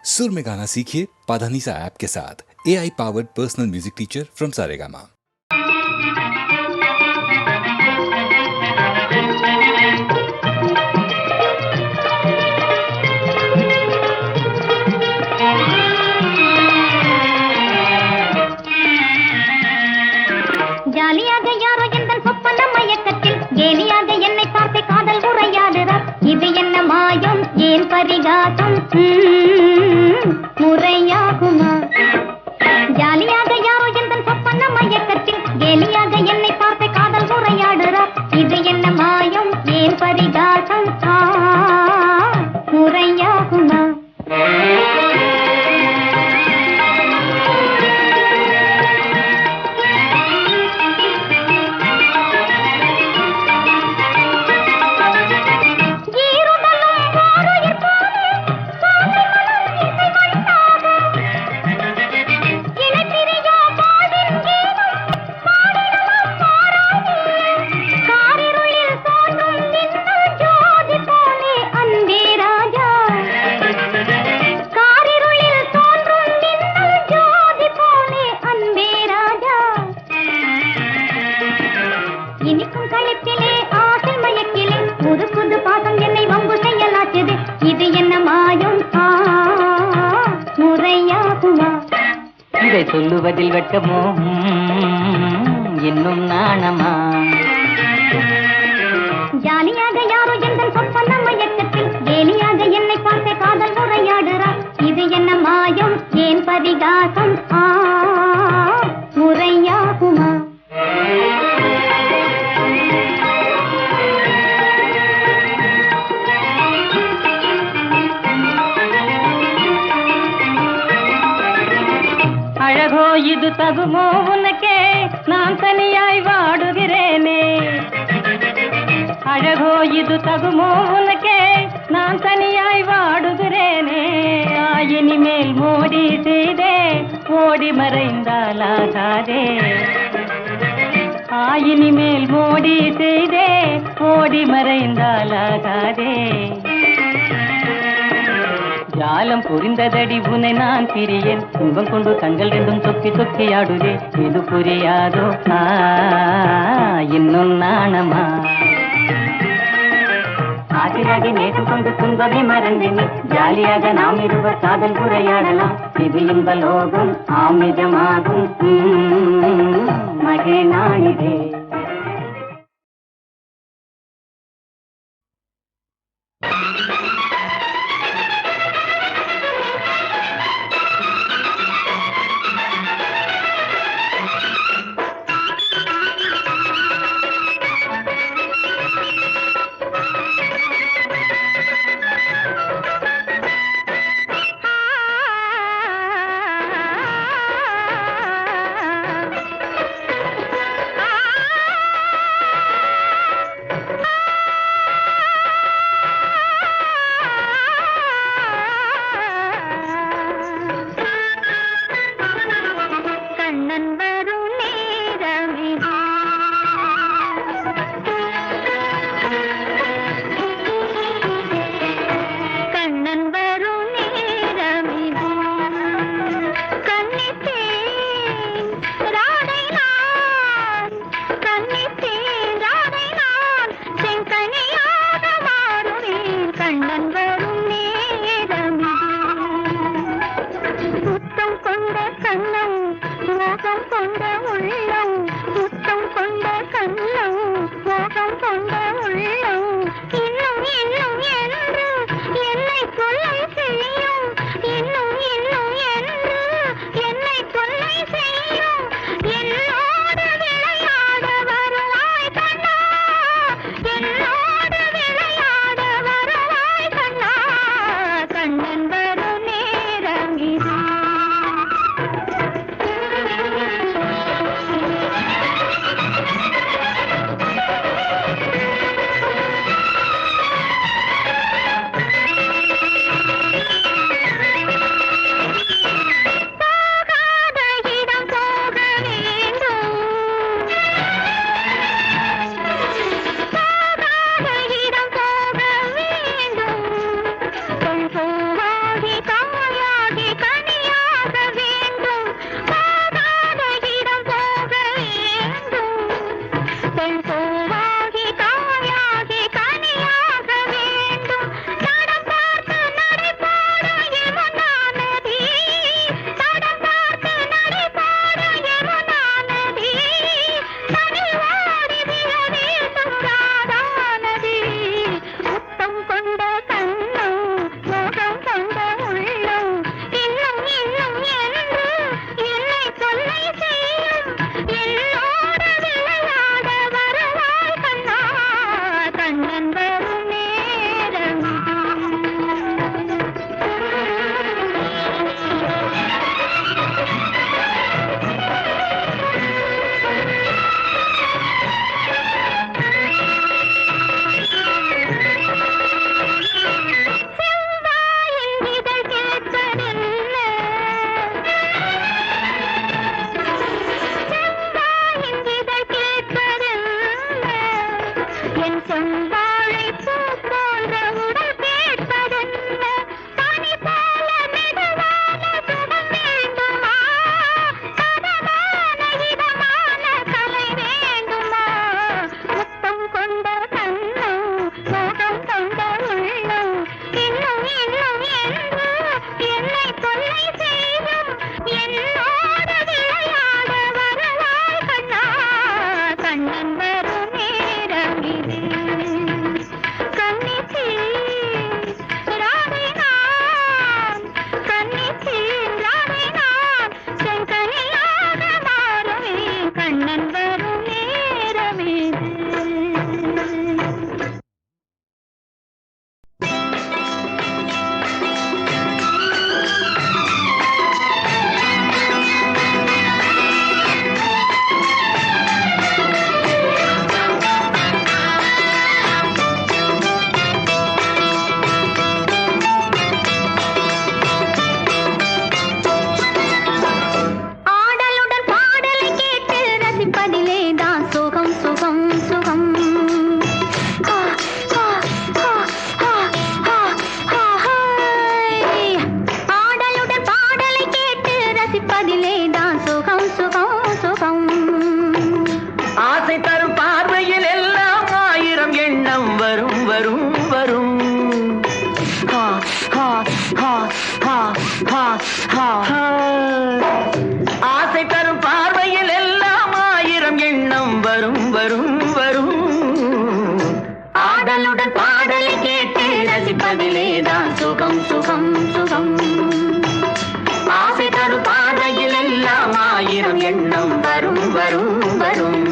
सुर में गाना सीखिए पाधानीसा ऐप के साथ। AI powered personal music teacher from Saregama. ஜாலியாக யாரோ எந்தன் சொப்பன மயக்கத்தில் கேலியாக என்னை பார்த்து காதல் உரையாடுறார். இது என்ன மாயம், ஏன் பரிகாசம், முறையாகுமா? ஜாலியாக யாரோ எந்தன் சொப்பன மயக்கத்தில் கேலியாக என்னை பார்த்து காதல் உரையாடுறார். இது என்ன மாயம், ஏன் பரிகாசம், முறையாகுமா? இனிக்கும் கழுத்திலே ஆசை மயக்கிலே புது புது பாசம் என்னை வம்பு செய்யலாச்சது. இது என்ன மாயம், முறையாகுமா? இதை சொல்லுவதில் வெட்கமோ, இன்னும் நாணமா? ஜாலியாக யாரோ எந்தன் சொப்பன மயக்கத்தில் கேலியாக என்னை பார்த்து காதல் உரையாடுறார். இது என்ன மாயம், ஏன் பரிகாசம், முறையாகுமா? அழகோ இது தகுமோ உனக்கே, நான் தனியாய் வாடுகிறேனே. அழகோ இது தகுமோ உனக்கே, நான் தனியாய் வாடுகிறேனே. இனிமேல் மோடி செய்தே ஓடி மறைந்தாலாகாதே. இனிமேல் மோடி செய்தே ஓடி மறைந்தாலாகாதே. ஜாலம் புரிந்ததடி உனை நான் பிரியேன், துன்பம் கொண்டு கண்கள் ரெண்டும் சொக்கி சொக்கி ஆடுதே. இது புரியாதோ, இன்னும் நாணமா? ஆசிராக நேற்று கொண்டு துன்பமே மறந்தேனே. ஜாலியாக நாம் இருவர் காதல் உரையாடலாம். இது இன்ப லோகம் ஆமிதமாகும், மகே நாளிதே. ஆசை தரும் பார்வையில் எல்லாம் ஆயிரம் எண்ணம் வரும் வரும் வரும். ஆடலுடன் பாடலை கேட்டு ரசிப்பதிலேதான் சுகம் சுகம் சுகம். ஆசை தரும் பார்வையில் எல்லாம் ஆயிரம் எண்ணம் வரும் வரும் வரும்.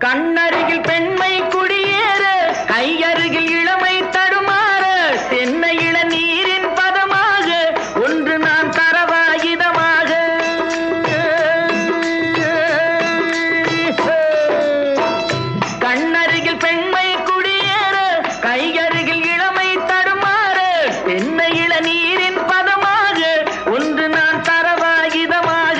கண்ணருகில் பெண்மை குடியேற, கையருகில் இளமை தடுமாற, தென்னை இள நீரின் பதமாக ஒன்று நான் தரவாயுதமாக. கண்ணருகில் பெண்மை குடியேற, கையருகில் இளமை தடுமாற, தென்னை இள நீரின் பதமாக ஒன்று நான் தரவாயுதமாக.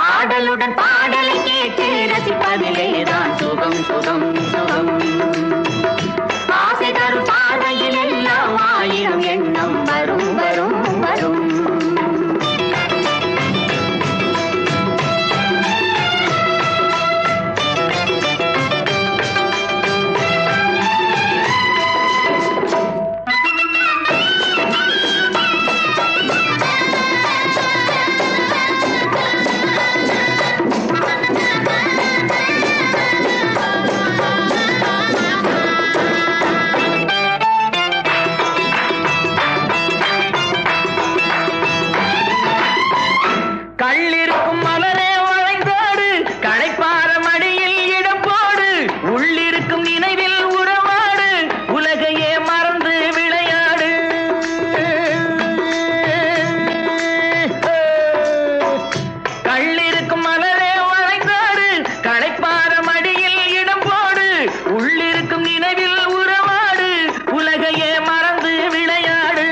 ஆடலுடன் பாடலை கேட்டு ரசிப்பதிலேதான் சுகம் சுகம் சுகம். ஆசை தரும் பாதையில் எல்லாம் ஆயிரம் எண்ணம் வரும் வரும் வரும். கள்ளிருக்கும் மலரே வளைந்தோடு, களைப்பார மடியில் இடம் போடு, உள்ளிருக்கும் நினைவில் உறவாடு, உலகையே மறந்து விளையாடு. கள்ளிருக்கும் மலரே வளைந்தோடு, களைப்பார மடியில் இடம் போடு, உள்ளிருக்கும் நினைவில் உறவாடு, உலகையே மறந்து விளையாடு.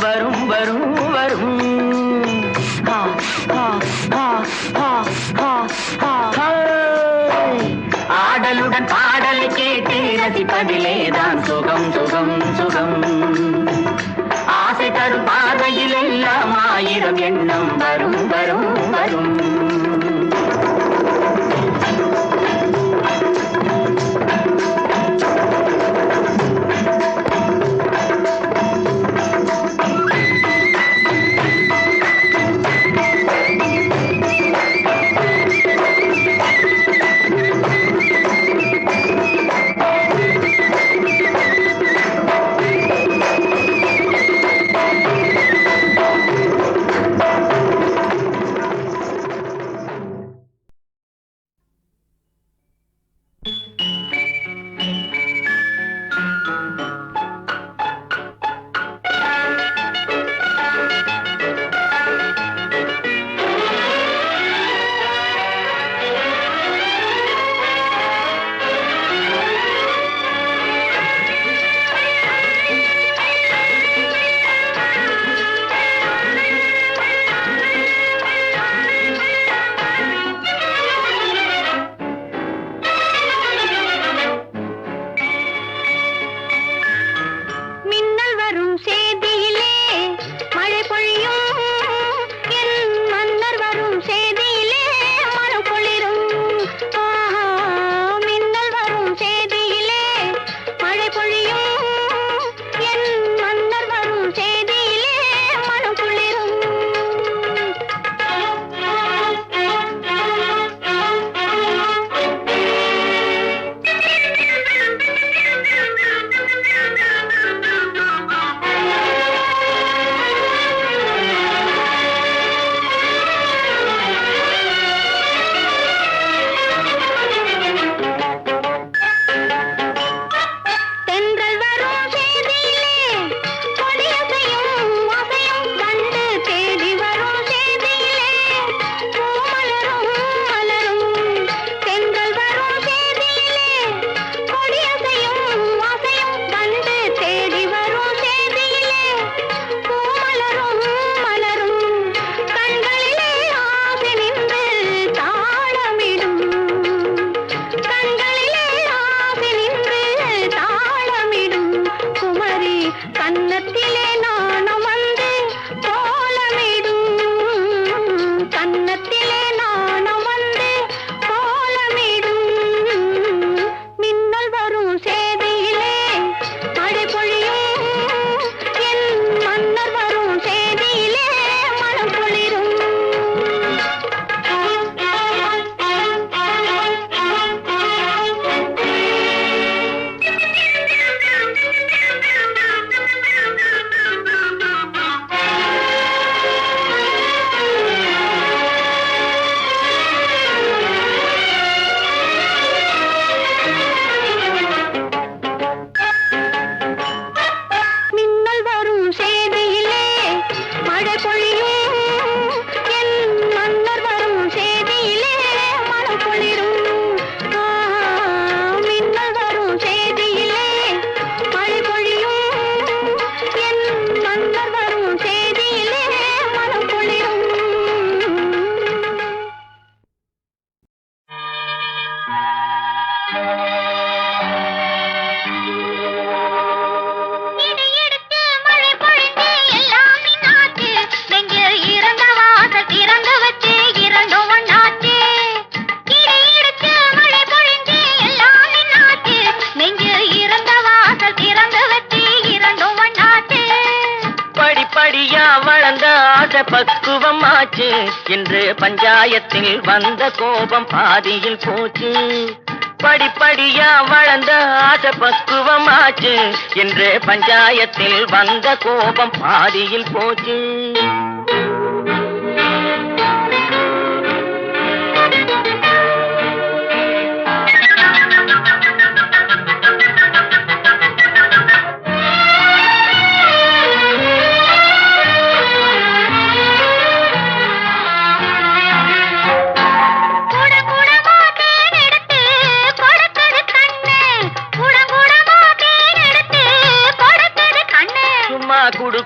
வரும் வரும் வரும். ஆடலுடன் பாடலை கேட்டு ரசிப்பதிலேதான் சுகம் சுகம் சுகம். ஆசை தரும் பார்வையில் எல்லாம் ஆயிரம் எண்ணம் வரும் வரும் வரும். ஆசை பக்குவமாச்சு என்று பஞ்சாயத்தில் வந்த கோபம் பாதியில் போச்சு படிப்படியா வளர்ந்த ஆசை பக்குவமாச்சு என்று பஞ்சாயத்தில் வந்த கோபம் பாதியில் போச்சு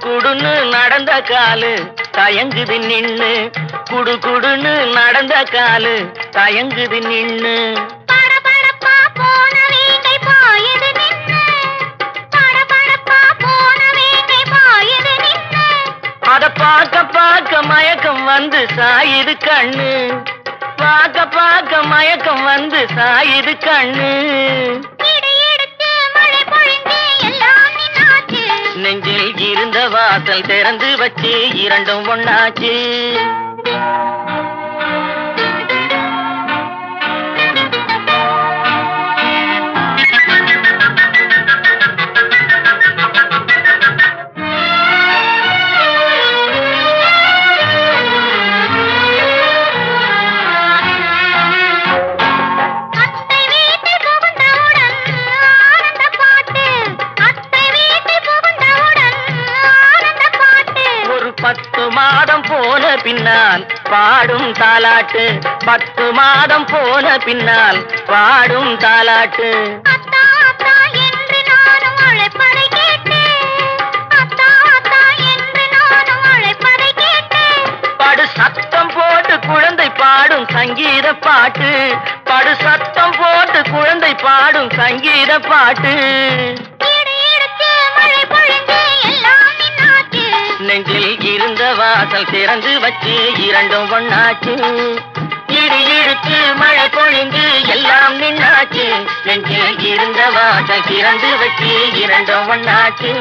குடுன்னு நடந்த காலு தயங்குது நின்னு குடுன்னு நடந்த காலு தயங்குது நின்னு படபடப்பா போன வீட்டை பாயுது நின்னு படபடப்பா போன வீட்டை பாயுது நின்னு அத பார்க்க பார்க்க மயக்கம் வந்து சாயுது கண்ணு பார்க்க பார்க்க மயக்கம் வந்து சாயுது கண்ணு நெஞ்சில் இருந்த வாசல் திறந்து வச்சு இரண்டும் ஒண்ணாச்சு பின்னால் பாடும் தாலாட்டு 10 மாதம் போன பின்னால் பாடும் தாலாட்டு அத்தா அத்தா என்று நானும் அழைப்பதை கேட்டேன் அத்தா அத்தா என்று நானும் அழைப்பதை கேட்டேன் படு சத்தம் போட்டு குழந்தை பாடும் சங்கீத பாட்டு படு சத்தம் போட்டு குழந்தை பாடும் சங்கீத பாட்டு நெஞ்சில் இருந்த வாசல் திறந்து வச்சு இரண்டும் ஒண்ணாச்சு இடி இழுத்து மழை பொழிந்து எல்லாம் நின்னாச்சு நெஞ்சில் இருந்த வாசல் திறந்து வச்சு இரண்டும் ஒண்ணாச்சு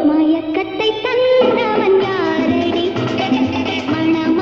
மயக்கத்தை தந்தவன் யாரடி மணம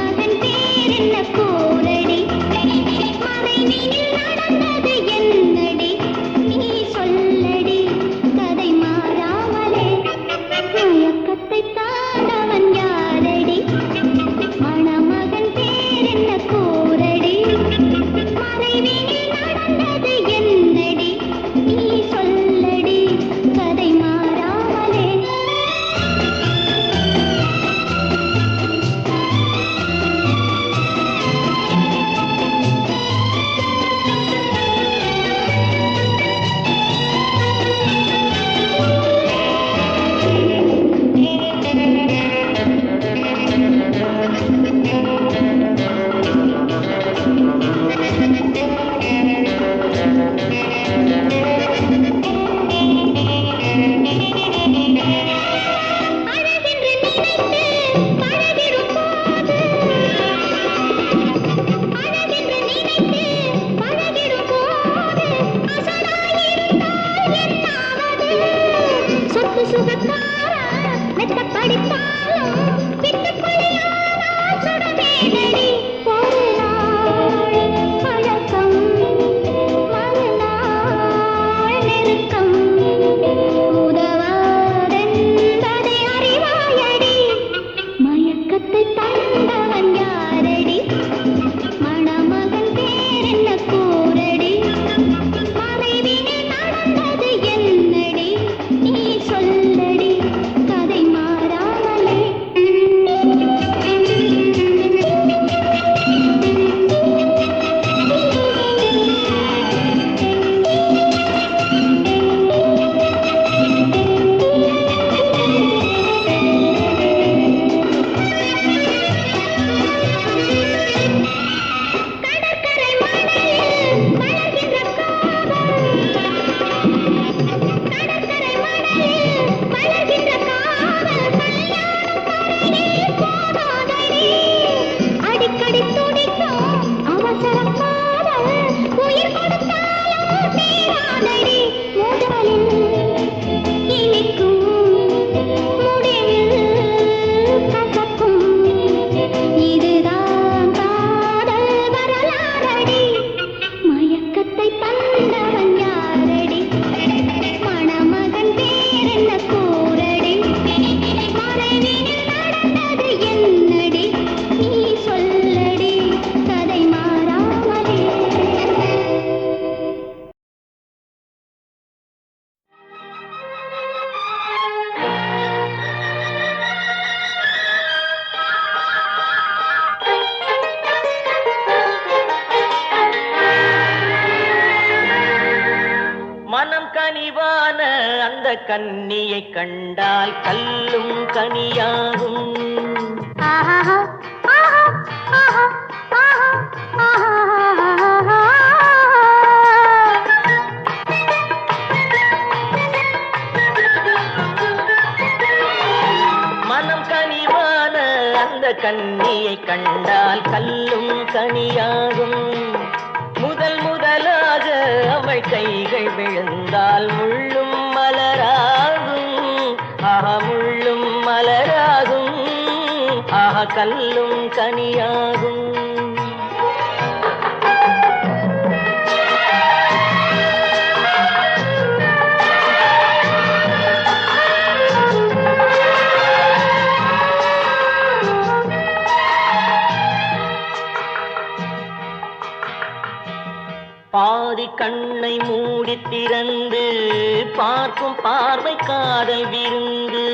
அந்த கன்னியை கண்டால் கல்லும் கனியாகும். ஆஹா ஆஹா ஆஹா ஆஹா ஆஹா. மனம் கனிவான அந்த கன்னியை கண்டால் கல்லும் கனியாகும். முதல் முதலாக அவள் கைகள் விழுந்தால் முள்ளும் மலராகும். ஆஹா முள்ளும் மலராகும். ஆஹா கல்லும் கனியாகும். பாதி கண்ணை மூடி திறந்து பார்க்கும் பார்வை காதல் விருந்து.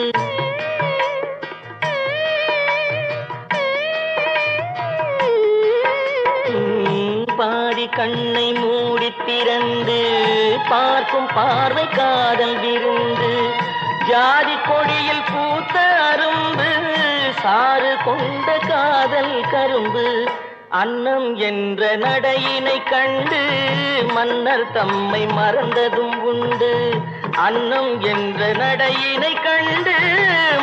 பாதி கண்ணை மூடி திறந்து பார்க்கும் பார்வை காதல் விருந்து. ஜாதி கொடியில் பூத்த அரும்பு சாறு கொண்ட காதல் கரும்பு. அன்னம் என்ற நடையினை கண்டு மன்னர் தம்மை மறந்ததும் உண்டு. அன்னம் என்ற நடையினை கண்டு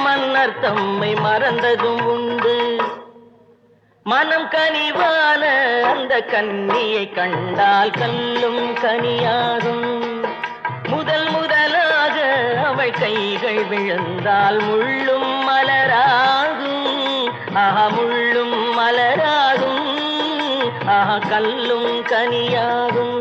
மன்னர் தம்மை மறந்ததும் உண்டு. மனம் கனிவான அந்த கன்னியை கண்டால் கல்லும் கனியாகும். முதல் முதலாக அவள் கைகள் விழுந்தால் முள்ளும் மலராகும். ஆஹா முள்ளும் மலராகும். ஆஹா கல்லும் கனியாகும்.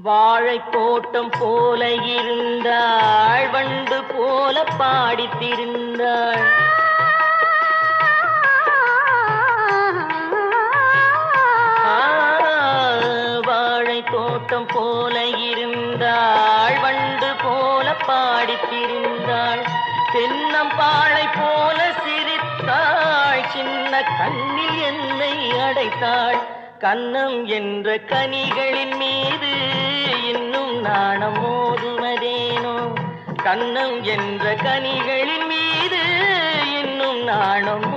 வாழை தோட்டம் போல இருந்தாள் வண்டு போல பாடித்திருந்தாள். வாழை தோட்டம் போல இருந்தாள் வண்டு போல பாடித்திருந்தாள். தென்னம்பாழை போல சிரித்தாள் சின்ன கண்ணில் என்னை அடைத்தாள். கன்னம் என்ற கனிகளின் மீது இன்னும் நாணம் மோதுவதேனோ. கன்னம் என்ற கனிகளின் மீது இன்னும் நாணம்